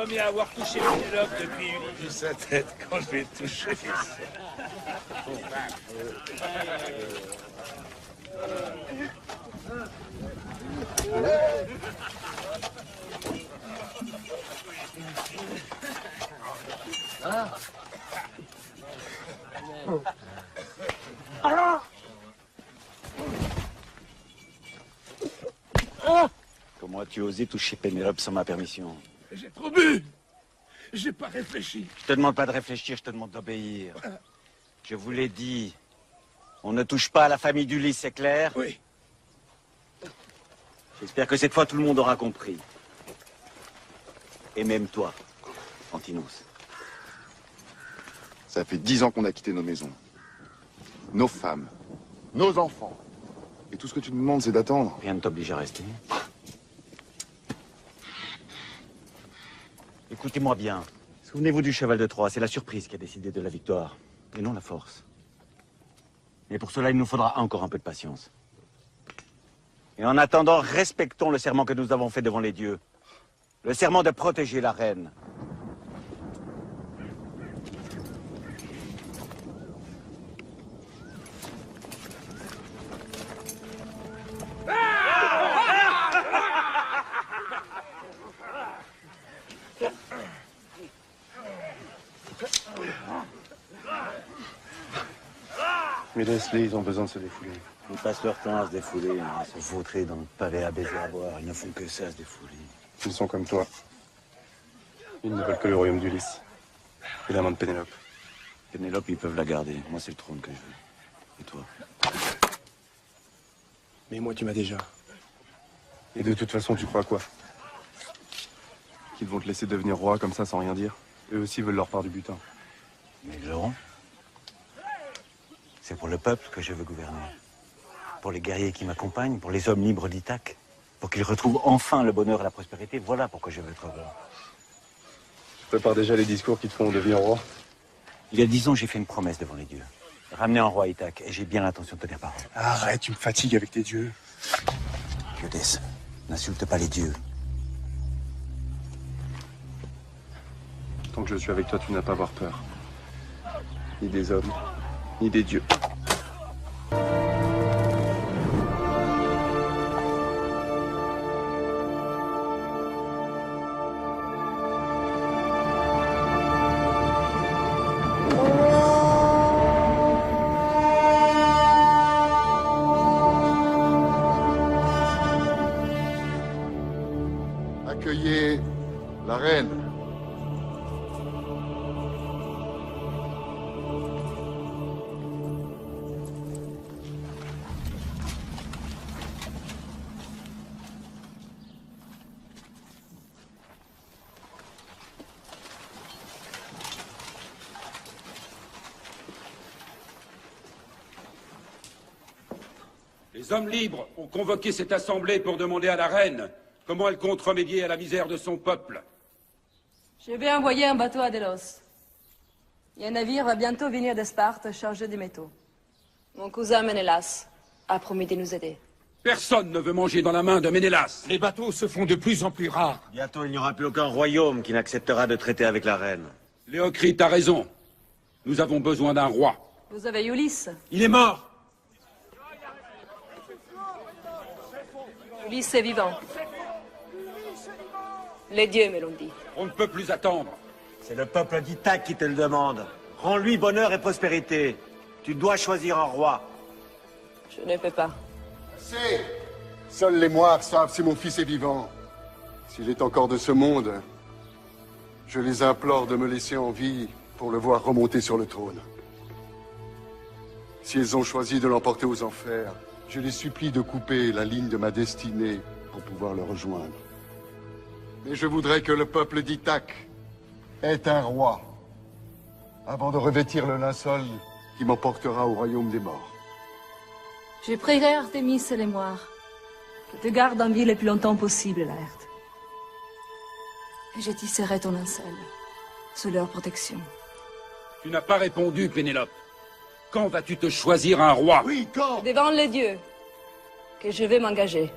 premier à avoir touché Pénélope depuis de sa tête quand je l'ai touché. Comment as-tu osé toucher Pénélope sans ma permission? J'ai trop bu. J'ai pas réfléchi. Je te demande pas de réfléchir, je te demande d'obéir. Je vous l'ai dit. On ne touche pas à la famille d'Ulysse, c'est clair? Oui. J'espère que cette fois tout le monde aura compris. Et même toi, Antinos. Ça fait 10 ans qu'on a quitté nos maisons. Nos femmes. Nos enfants. Et tout ce que tu nous demandes, c'est d'attendre. Rien ne t'oblige à rester. Écoutez-moi bien. Souvenez-vous du cheval de Troie, c'est la surprise qui a décidé de la victoire, et non la force. Et pour cela, il nous faudra encore un peu de patience. Et en attendant, respectons le serment que nous avons fait devant les dieux. Le serment de protéger la reine. Mais laisse-les, ils ont besoin de se défouler. Ils passent leur temps à se défouler, à se vautrer dans le palais, à baiser, à boire. Ils ne font que ça, se défouler. Ils sont comme toi. Ils ne veulent que le royaume d'Ulysse. Et la main de Pénélope. Pénélope, ils peuvent la garder. Moi, c'est le trône que je veux. Et toi? Mais moi, tu m'as déjà. Et de toute façon, tu crois quoi? Qu'ils vont te laisser devenir roi comme ça sans rien dire? Eux aussi veulent leur part du butin. Mais ils l'auront. C'est pour le peuple que je veux gouverner. Pour les guerriers qui m'accompagnent, pour les hommes libres d'Ithaque. Pour qu'ils retrouvent enfin le bonheur et la prospérité. Voilà pourquoi je veux être roi. Tu prépares déjà les discours qui te font devenir roi? Il y a 10 ans, j'ai fait une promesse devant les dieux. Ramener un roi Ithaque, et j'ai bien l'intention de tenir parole. Arrête, tu me fatigues avec tes dieux. Iodès, n'insulte pas les dieux. Tant que je suis avec toi, tu n'as pas à avoir peur. Ni des hommes, ni des dieux. Accueillez la reine. Les hommes libres ont convoqué cette assemblée pour demander à la reine comment elle compte remédier à la misère de son peuple. Je vais envoyer un bateau à Delos. Et un navire va bientôt venir de Sparte chargé de métaux. Mon cousin Ménélas a promis de nous aider. Personne ne veut manger dans la main de Ménélas. Les bateaux se font de plus en plus rares. Bientôt, il n'y aura plus aucun royaume qui n'acceptera de traiter avec la reine. Léocrite a raison. Nous avons besoin d'un roi. Vous avez Ulysse. Il est mort. Ulysse est vivant. Les dieux me l'ont dit. On ne peut plus attendre. C'est le peuple d'Ithaque qui te le demande. Rends-lui bonheur et prospérité. Tu dois choisir un roi. Je ne peux pas. Assez. Seuls les moires savent si mon fils est vivant. S'il est encore de ce monde, je les implore de me laisser en vie pour le voir remonter sur le trône. Si elles ont choisi de l'emporter aux enfers, je les supplie de couper la ligne de ma destinée pour pouvoir le rejoindre. Mais je voudrais que le peuple d'Ithaque ait un roi avant de revêtir le linceul qui m'emportera au royaume des morts. Je prierai Artémis et les moires que te garde en vie le plus longtemps possible, Laerte. Et je tisserai ton linceul sous leur protection. Tu n'as pas répondu, Pénélope. Quand vas-tu te choisir un roi? Oui, quand? C'est devant les dieux que je vais m'engager.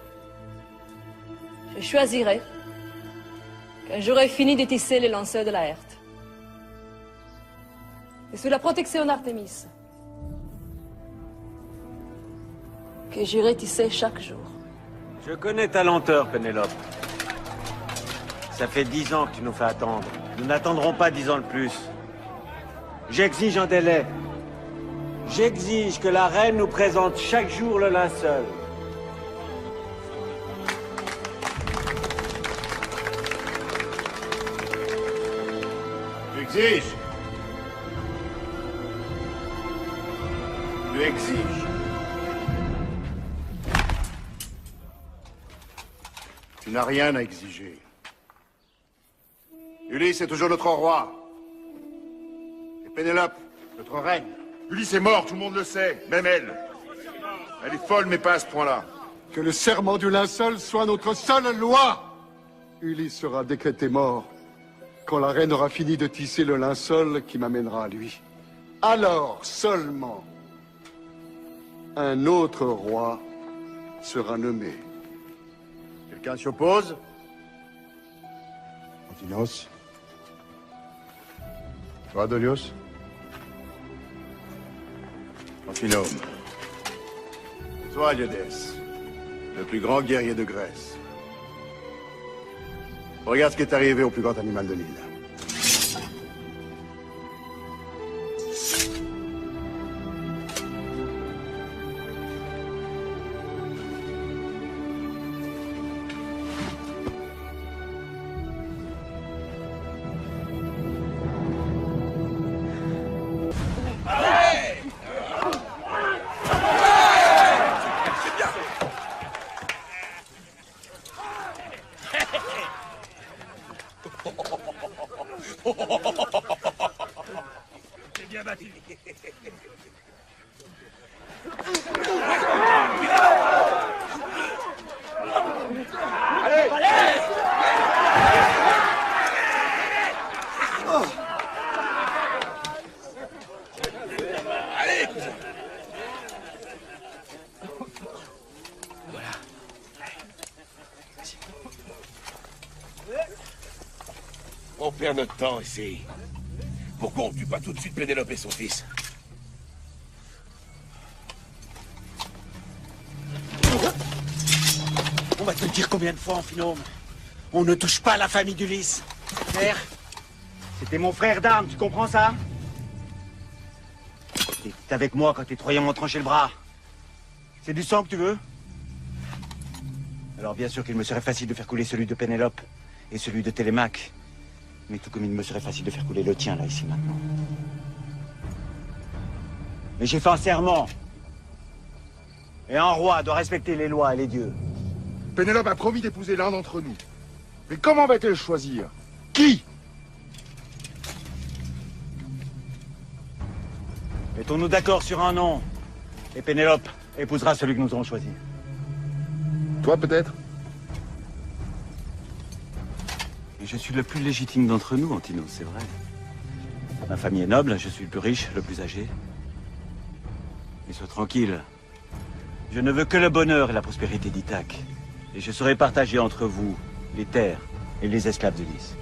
Je choisirai Quand j'aurai fini de tisser les lanceurs de Laerte. Et sous la protection d'Artémis, que j'irai tisser chaque jour. Je connais ta lenteur, Pénélope. Ça fait 10 ans que tu nous fais attendre. Nous n'attendrons pas 10 ans de plus. J'exige un délai. J'exige que la reine nous présente chaque jour le linceul. Tu exiges. Tu exiges. Tu n'as rien à exiger. Ulysse est toujours notre roi. Et Pénélope, notre reine. Ulysse est mort, tout le monde le sait, même elle. Elle est folle, mais pas à ce point-là. Que le serment du linceul soit notre seule loi. Ulysse sera décrété mort quand la reine aura fini de tisser le linceul qui m'amènera à lui. Alors seulement un autre roi sera nommé. Quelqu'un s'y oppose? Antinos. Toi, Dolios. Amphinome. Toi, Iodès, le plus grand guerrier de Grèce. Regarde ce qui est arrivé au plus grand animal de l'île. On perd notre temps ici. Pourquoi on ne tue pas tout de suite Pénélope et son fils? On va te le dire combien de fois, Amphinome? On ne touche pas la famille d'Ulysse. Frère, c'était mon frère d'armes, tu comprends ça? T'es avec moi quand tes Troyens m'ont tranché le bras. C'est du sang que tu veux? Alors bien sûr qu'il me serait facile de faire couler celui de Pénélope et celui de Télémaque. Mais tout comme il me serait facile de faire couler le tien, là, ici, maintenant. Mais j'ai fait un serment. Et un roi doit respecter les lois et les dieux. Pénélope a promis d'épouser l'un d'entre nous. Mais comment va-t-elle choisir? Qui? Mettons-nous d'accord sur un nom. Et Pénélope épousera celui que nous aurons choisi. Toi, peut-être? Et je suis le plus légitime d'entre nous, Antinos, c'est vrai. Ma famille est noble, je suis le plus riche, le plus âgé. Mais sois tranquille. Je ne veux que le bonheur et la prospérité d'Ithaque. Et je serai partagé entre vous, les terres et les esclaves d'Ulysse.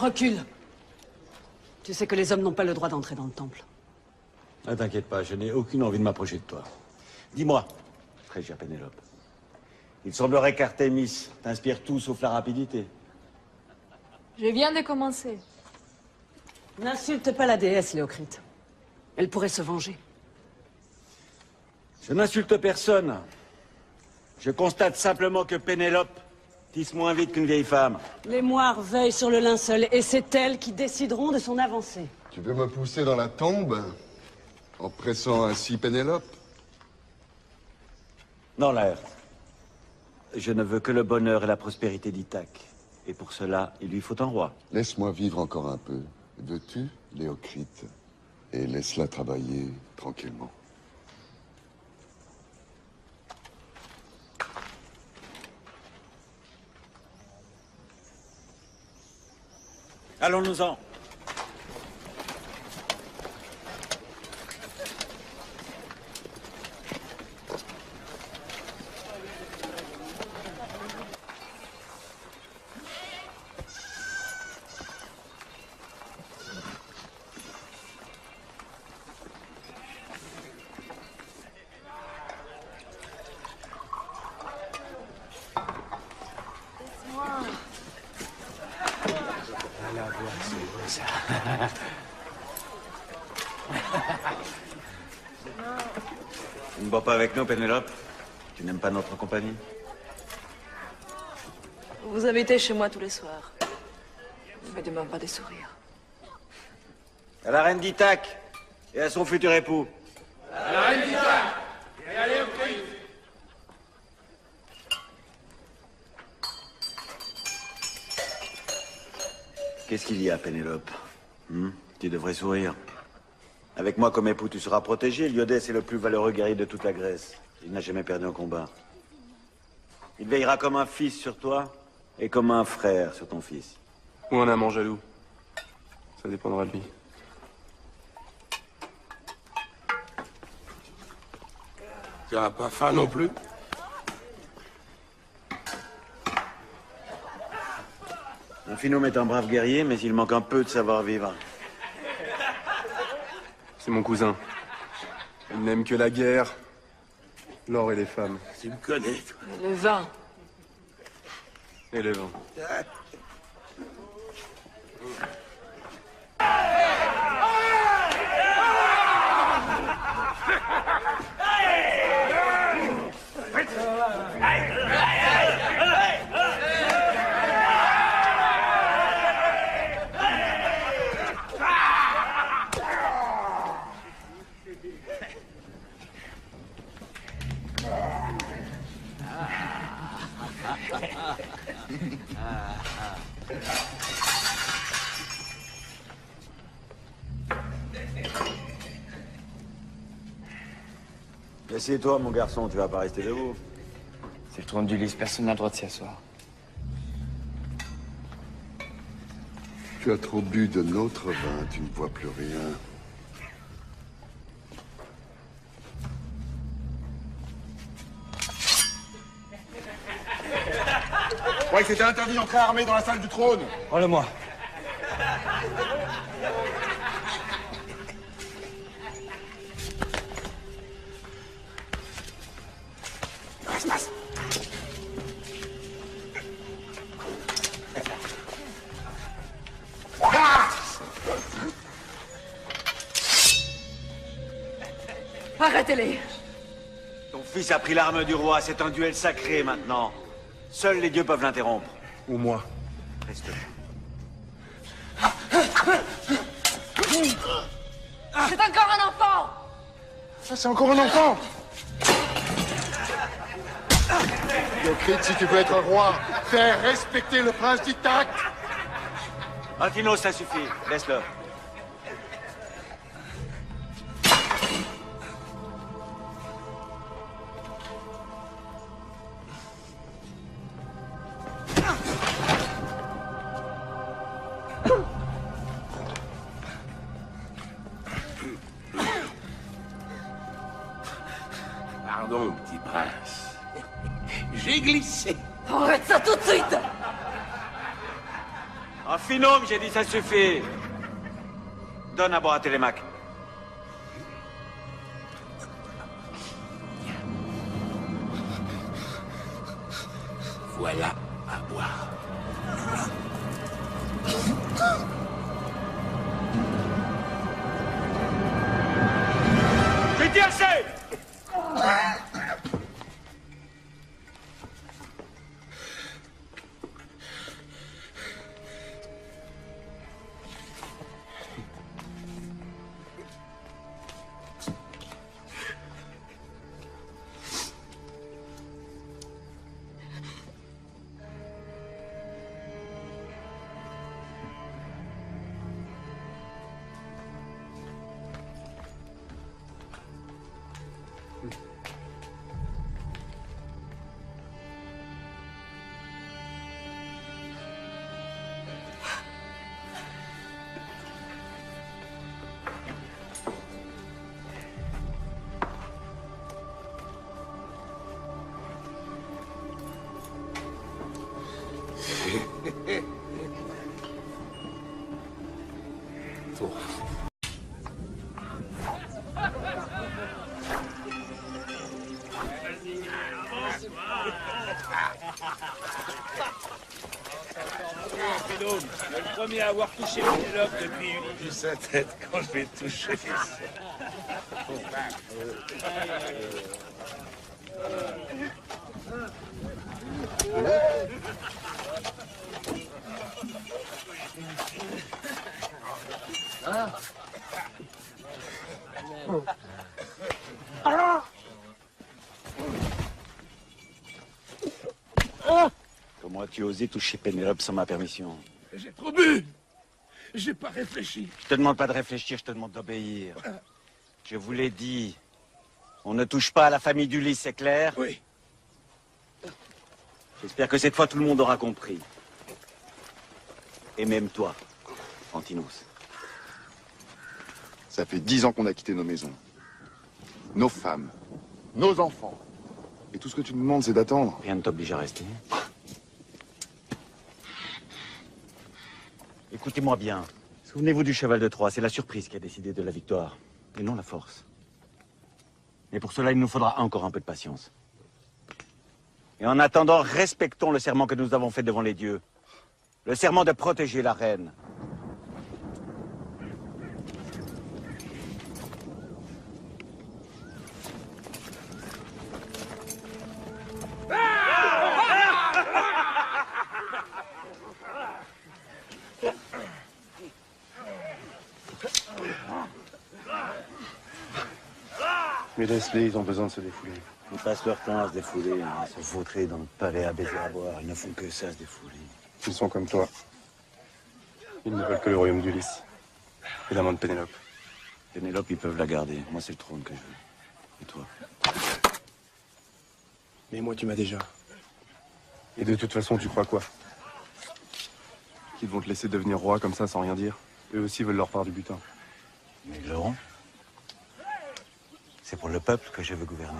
Recule. Tu sais que les hommes n'ont pas le droit d'entrer dans le temple. Ne t'inquiète pas, je n'ai aucune envie de m'approcher de toi. Dis-moi, très chère Pénélope, il semblerait qu'Artémis t'inspire tout sauf la rapidité. Je viens de commencer. N'insulte pas la déesse, Léocrite. Elle pourrait se venger. Je n'insulte personne. Je constate simplement que Pénélope Tisse moins vite qu'une vieille femme. Les moires veillent sur le linceul et c'est elles qui décideront de son avancée. Tu veux me pousser dans la tombe en pressant ainsi Pénélope? Non, Laërte. Je ne veux que le bonheur et la prospérité d'Ithaque. Et pour cela, il lui faut un roi. Laisse-moi vivre encore un peu. Veux-tu, Léocrite? Et laisse-la travailler tranquillement. Allons-nous-en. Tu ne bois pas avec nous, Pénélope? Tu n'aimes pas notre compagnie? Vous habitez chez moi tous les soirs. Ne me demande pas de sourire. À la reine d'Ithaque et à son futur époux. À la reine d'Ithaque et à Léocrite. Qu'est-ce qu'il y a, Pénélope? Tu devrais sourire. Avec moi comme époux, tu seras protégé. Lyodès est le plus valeureux guerrier de toute la Grèce. Il n'a jamais perdu un combat. Il veillera comme un fils sur toi et comme un frère sur ton fils. Ou un amant jaloux. Ça dépendra de lui. Tu n'as pas faim non plus? Amphinome est un brave guerrier, mais il manque un peu de savoir-vivre. C'est mon cousin. Il n'aime que la guerre, l'or et les femmes. Tu me connais, toi. Le vin. Et le vin. Assieds-toi, mon garçon, tu vas pas rester debout. C'est le trône d'Ulysse, personne n'a le droit de s'y asseoir. Tu as trop bu de notre vin, tu ne vois plus rien. Je croyais que c'était interdit d'entrer armé dans la salle du trône. Prends-le-moi. Arrêtez-les. Ton fils a pris l'arme du roi, c'est un duel sacré maintenant. Seuls les dieux peuvent l'interrompre. Ou moi. Reste. C'est encore un enfant. Ça, c'est encore un enfant. Léocrite, si tu veux être roi, fais respecter le prince d'Ithaque. Antinos, ça suffit. Laisse-le. Pardon, petit prince. J'ai glissé. Arrête ça tout de suite. Amphinome, j'ai dit ça suffit. Donne à boire à Télémaque. Voilà à boire. J'ai dit assez. Le premier à avoir touché Pénélope depuis une sa tête quand je vais toucher. Comment as-tu osé toucher Pénélope sans ma permission? J'ai trop bu. J'ai pas réfléchi. Je te demande pas de réfléchir, je te demande d'obéir. Je vous l'ai dit. On ne touche pas à la famille d'Ulysse, c'est clair? Oui. J'espère que cette fois tout le monde aura compris. Et même toi, Antinos. Ça fait 10 ans qu'on a quitté nos maisons. Nos femmes. Nos enfants. Et tout ce que tu nous demandes, c'est d'attendre. Rien ne t'oblige à rester. Écoutez-moi bien. Souvenez-vous du cheval de Troie, c'est la surprise qui a décidé de la victoire, et non la force. Mais pour cela, il nous faudra encore un peu de patience. Et en attendant, respectons le serment que nous avons fait devant les dieux. Le serment de protéger la reine. Mais laisse-les, ils ont besoin de se défouler. Ils passent leur temps à se défouler, à se vautrer dans le palais à baiser à boire. Ils ne font que ça, se défouler. Ils sont comme toi. Ils ne veulent que le royaume d'Ulysse. Et la main de Pénélope. Pénélope, ils peuvent la garder. Moi, c'est le trône que je veux. Et toi? Mais moi, tu m'as déjà. Et de toute façon, tu crois quoi? Qu'ils vont te laisser devenir roi comme ça sans rien dire? Eux aussi veulent leur part du butin. Mais ils l'auront. C'est pour le peuple que je veux gouverner.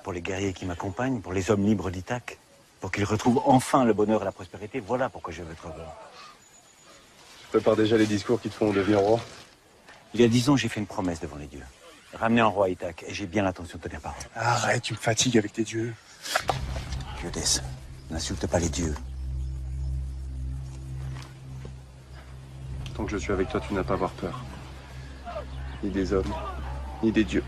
Pour les guerriers qui m'accompagnent, pour les hommes libres d'Ithaque. Pour qu'ils retrouvent enfin le bonheur et la prospérité. Voilà pourquoi je veux être roi. Prépare déjà les discours qui te font devenir roi. Il y a 10 ans, j'ai fait une promesse devant les dieux. Ramener un roi à Ithaque, et j'ai bien l'intention de tenir parole. Arrête, tu me fatigues avec tes dieux. Diodès, n'insulte pas les dieux. Tant que je suis avec toi, tu n'as pas à avoir peur. Ni des hommes, ni des dieux.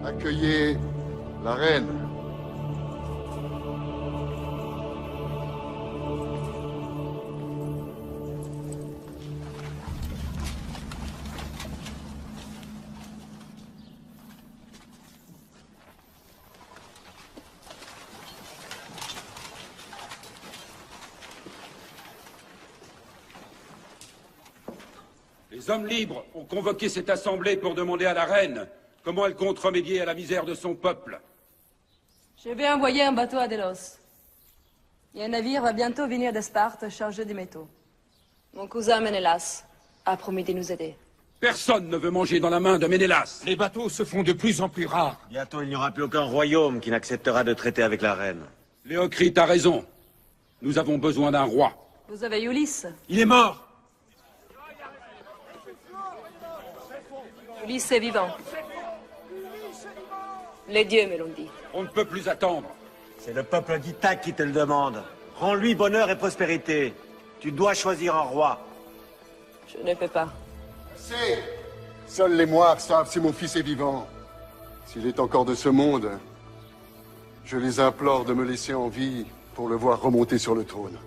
Accueillez la reine. Les hommes libres ont convoqué cette assemblée pour demander à la reine comment elle compte remédier à la misère de son peuple. Je vais envoyer un bateau à Délos. Et un navire va bientôt venir de Sparte chargé de métaux. Mon cousin Ménélas a promis de nous aider. Personne ne veut manger dans la main de Ménélas. Les bateaux se font de plus en plus rares. Bientôt, il n'y aura plus aucun royaume qui n'acceptera de traiter avec la reine. Léocrite a raison. Nous avons besoin d'un roi. Vous avez Ulysse. Il est mort. Ulysse est vivant. Les dieux me l'ont dit. On ne peut plus attendre. C'est le peuple d'Ithaque qui te le demande. Rends-lui bonheur et prospérité. Tu dois choisir un roi. Je ne peux pas. C'est. Seuls les moires savent si mon fils est vivant. S'il est encore de ce monde, je les implore de me laisser en vie pour le voir remonter sur le trône.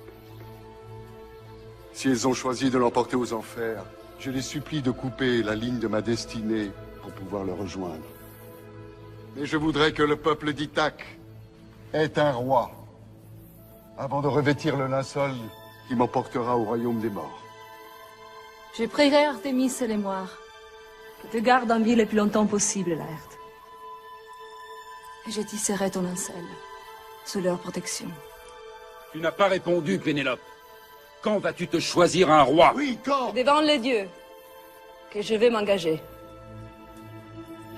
Si elles ont choisi de l'emporter aux enfers, je les supplie de couper la ligne de ma destinée pour pouvoir le rejoindre. Mais je voudrais que le peuple d'Ithaque ait un roi avant de revêtir le linceul qui m'emportera au royaume des morts. Je prierai Artémis et les moires que te garde en vie le plus longtemps possible, Laerte. Et je tisserai ton linceul sous leur protection. Tu n'as pas répondu, Pénélope. Quand vas-tu te choisir un roi? Oui, quand? Devant les dieux que je vais m'engager.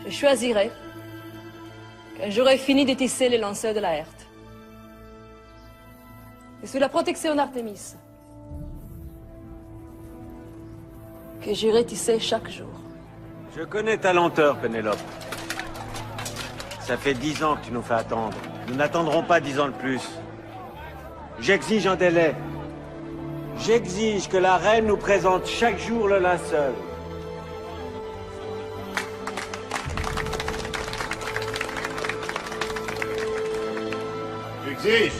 Je choisirai quand j'aurai fini de tisser les lanceurs de Laerte. Et sous la protection d'Artémis, que j'irai tisser chaque jour. Je connais ta lenteur, Pénélope. Ça fait 10 ans que tu nous fais attendre. Nous n'attendrons pas 10 ans de plus. J'exige un délai. J'exige que la reine nous présente chaque jour le linceul. Tu exiges.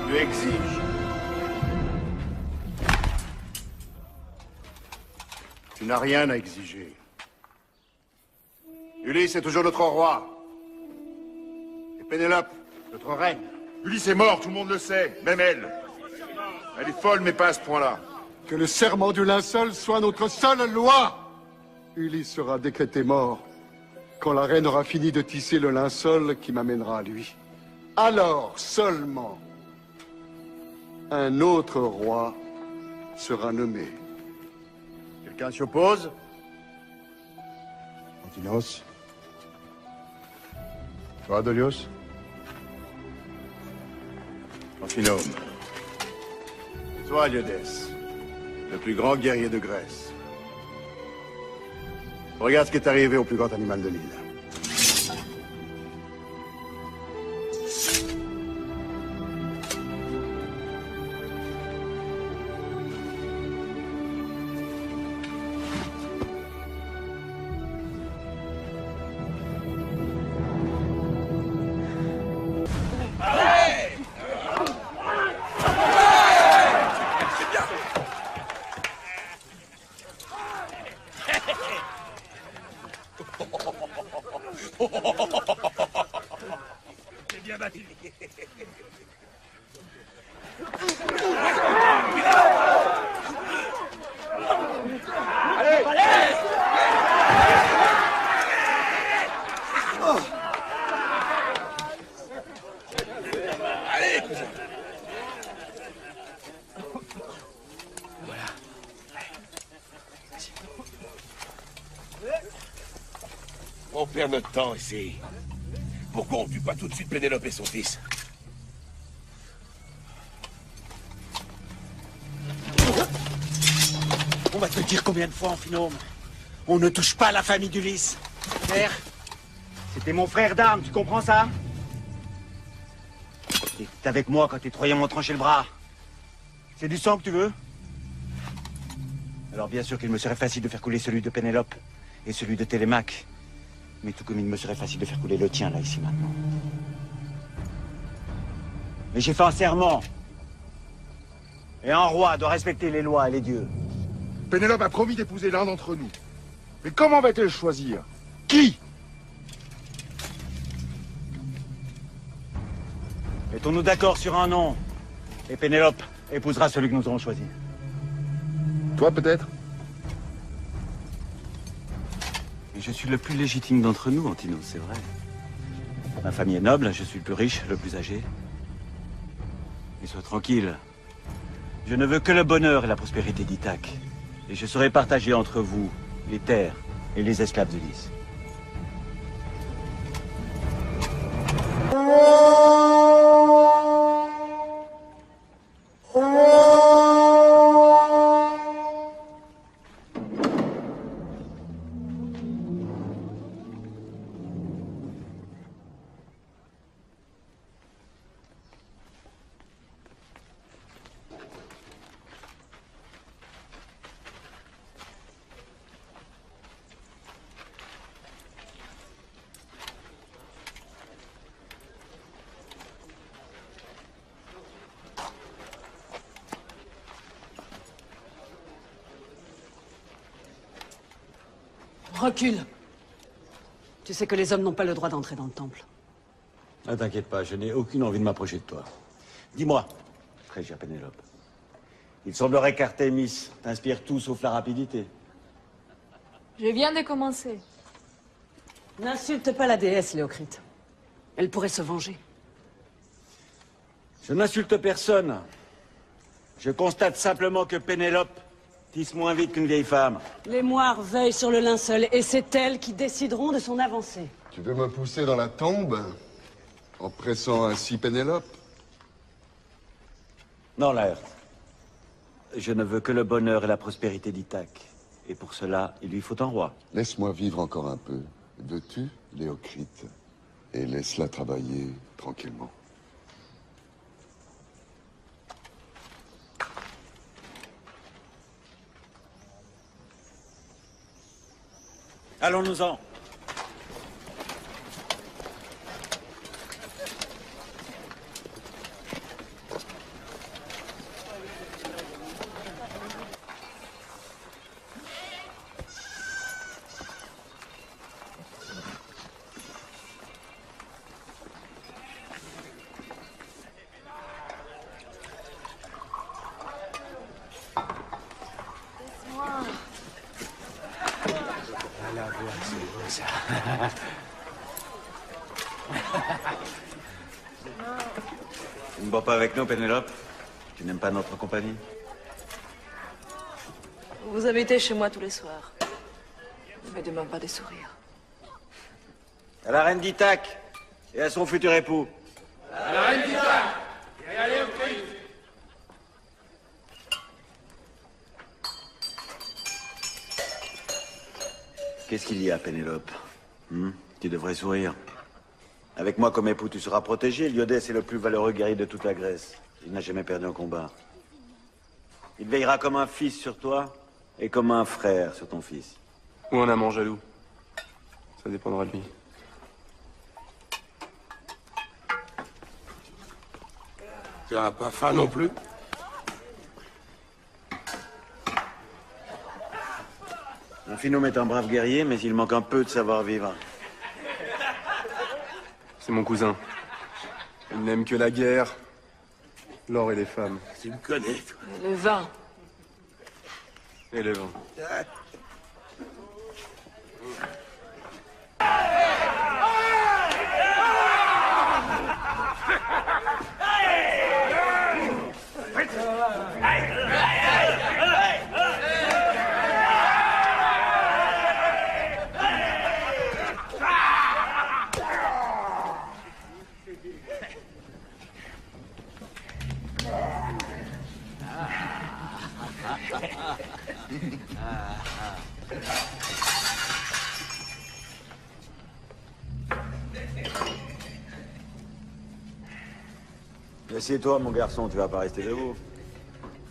Tu exiges. Tu n'as rien à exiger. Ulysse est toujours notre roi. Et Pénélope, notre reine. Ulysse est mort, tout le monde le sait, même elle. Elle est folle, mais pas à ce point-là. Que le serment du linceul soit notre seule loi. Ulysse sera décrété mort quand la reine aura fini de tisser le linceul qui m'amènera à lui. Alors seulement un autre roi sera nommé. Quelqu'un s'y oppose? Antinos, Toi, Dolios? Amphinome. Et toi, Liodès, le plus grand guerrier de Grèce. Regarde ce qui est arrivé au plus grand animal de l'île. C'est bien battu. Allez, cousin. Voilà. On perd notre temps ici. Pourquoi on tue pas tout de suite Pénélope et son fils? On va te dire combien de fois, Amphinome. On ne touche pas la famille d'Ulysse. Père, c'était mon frère d'armes, tu comprends ça? Il était avec moi quand tes Troyens m'ont tranché le bras. C'est du sang que tu veux? Alors bien sûr qu'il me serait facile de faire couler celui de Pénélope et celui de Télémaque. Mais tout comme il me serait facile de faire couler le tien, là, ici, maintenant. Mais j'ai fait un serment. Et un roi doit respecter les lois et les dieux. Pénélope a promis d'épouser l'un d'entre nous. Mais comment va-t-elle choisir? Qui? Mettons-nous d'accord sur un nom. Et Pénélope épousera celui que nous aurons choisi. Toi, peut-être? Et je suis le plus légitime d'entre nous, Antinos, c'est vrai. Ma famille est noble, je suis le plus riche, le plus âgé. Mais sois tranquille. Je ne veux que le bonheur et la prospérité d'Ithaque. Et je serai partagé entre vous, les terres et les esclaves d'Ulysse. Recule. Tu sais que les hommes n'ont pas le droit d'entrer dans le temple. Ne t'inquiète pas, je n'ai aucune envie de m'approcher de toi. Dis-moi, très chère Pénélope, il semblerait qu'Artémis t'inspire tout sauf la rapidité. Je viens de commencer. N'insulte pas la déesse, Léocrite. Elle pourrait se venger. Je n'insulte personne. Je constate simplement que Pénélope tisse moins vite qu'une vieille femme. Les moires veillent sur le linceul et c'est elles qui décideront de son avancée. Tu veux me pousser dans la tombe en pressant ainsi Pénélope? Non, Laërte. Je ne veux que le bonheur et la prospérité d'Ithaque. Et pour cela, il lui faut un roi. Laisse-moi vivre encore un peu. Veux-tu, Léocrite? Et laisse-la travailler tranquillement. Allons-nous-en. Tu ne bois pas avec nous, Pénélope? Tu n'aimes pas notre compagnie? Vous habitez chez moi tous les soirs. Ne me demande pas de sourire. À la reine d'Ithaque et à son futur époux. À la reine d'Ithaque et à Léocrite. Qu'est-ce qu'il y a, Pénélope? Tu devrais sourire. Avec moi comme époux, tu seras protégé. Lyodès est le plus valeureux guerrier de toute la Grèce. Il n'a jamais perdu un combat. Il veillera comme un fils sur toi et comme un frère sur ton fils. Ou un amant jaloux. Ça dépendra de lui. Tu n'as pas faim non plus? Amphinome est un brave guerrier, mais il manque un peu de savoir-vivre. C'est mon cousin. Il n'aime que la guerre, l'or et les femmes. Tu me connais, toi. Le vin. Et le vin. Assieds-toi, mon garçon, tu vas pas rester debout.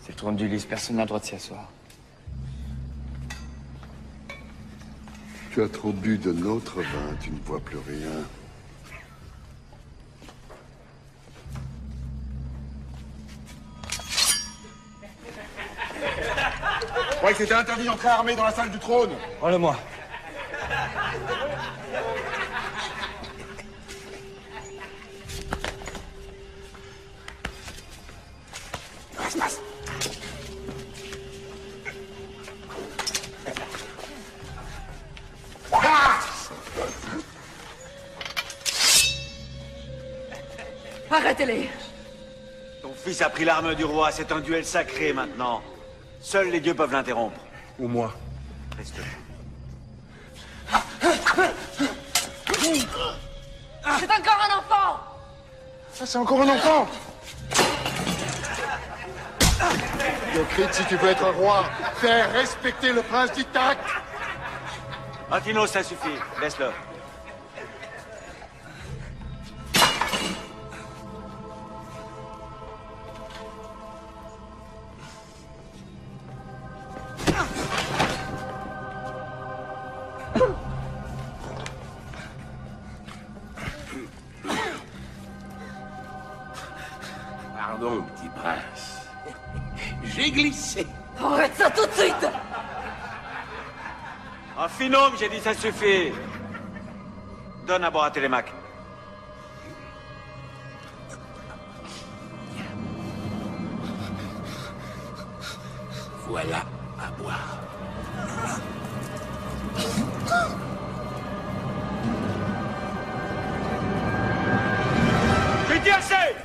C'est le trône d'Ulysse, personne n'a le droit de s'y asseoir. Tu as trop bu de notre vin, tu ne vois plus rien. Je croyais que c'était interdit d'entrer armé dans la salle du trône. Prends-le-moi. Passe. Arrêtez-les. Ton fils a pris l'arme du roi, c'est un duel sacré maintenant. Seuls les dieux peuvent l'interrompre. Ou moi. Reste. C'est encore un enfant. Ça, c'est encore un enfant. Léocrite, si tu veux être un roi, fais respecter le prince d'Ithaque. Antinos, ça suffit. Laisse-le. Pardon, petit prince. J'ai glissé. Arrête ça tout de suite. Un finôme, j'ai dit, ça suffit. Donne à boire à Télémaque. Voilà à boire. J'ai dit assez!